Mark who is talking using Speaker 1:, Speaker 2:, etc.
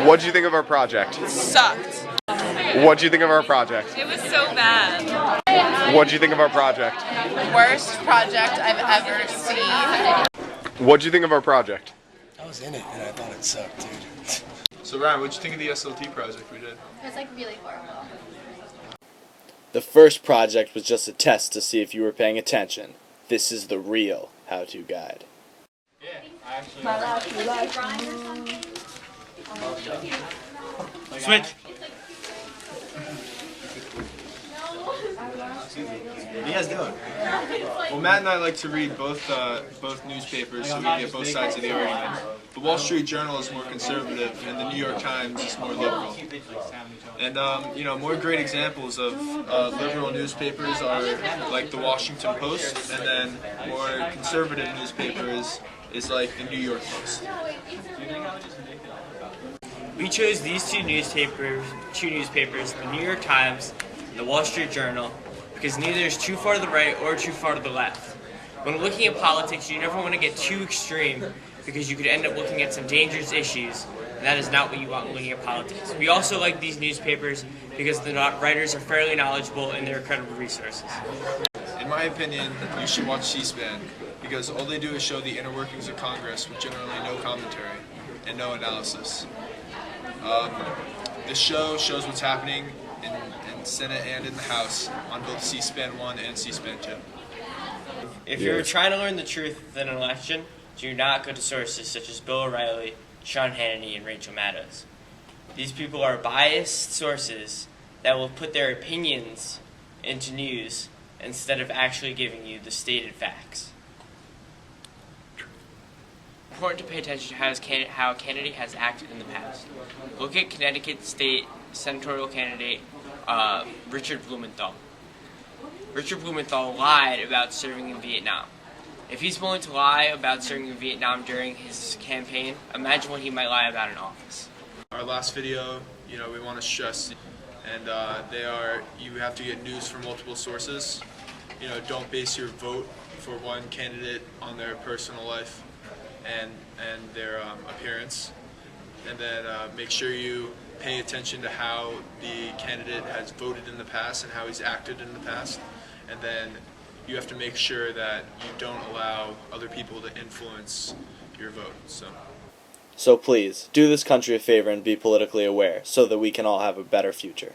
Speaker 1: What'd you think of our project?
Speaker 2: Sucked.
Speaker 1: What'd you think of our project?
Speaker 2: It was so bad.
Speaker 1: What'd you think of our project?
Speaker 2: Worst project I've ever seen.
Speaker 1: What'd you think of our project?
Speaker 3: I was in it and I thought it sucked, dude.
Speaker 4: So Ryan, what'd you think of the SLT project we did?
Speaker 5: It was like really horrible.
Speaker 6: The first project was just a test to see if you were paying attention. This is the real how-to guide.
Speaker 7: Switch.
Speaker 4: What are you guys doing? Well, Matt and I like to read both newspapers, so we can get both sides of the argument. The Wall Street Journal is more conservative, and the New York Times is more liberal. And more great examples of liberal newspapers are like the Washington Post, and then more conservative newspapers is like the New York Post.
Speaker 7: We chose these two newspapers, the New York Times and the Wall Street Journal, because neither is too far to the right or too far to the left. When looking at politics, you never want to get too extreme because you could end up looking at some dangerous issues, and that is not what you want when looking at politics. We also like these newspapers because the writers are fairly knowledgeable and they're credible resources.
Speaker 4: In my opinion, you should watch C-SPAN, because all they do is show the inner workings of Congress with generally no commentary and no analysis. The show shows what's happening in Senate and in the House on both C-SPAN 1 and C-SPAN 2.
Speaker 7: If you're trying to learn the truth in an election, do not go to sources such as Bill O'Reilly, Sean Hannity, and Rachel Maddow. These people are biased sources that will put their opinions into news instead of actually giving you the stated facts. It's important to pay attention to how a candidate has acted in the past. Look at Connecticut State senatorial candidate Richard Blumenthal. Richard Blumenthal lied about serving in Vietnam. If he's willing to lie about serving in Vietnam during his campaign, imagine what he might lie about in office.
Speaker 4: Our last video, we want to stress, and you have to get news from multiple sources. Don't base your vote for one candidate on their personal life and their appearance. And then make sure you pay attention to how the candidate has voted in the past and how he's acted in the past. And then you have to make sure that you don't allow other people to influence your vote.
Speaker 6: So please, do this country a favor and be politically aware so that we can all have a better future.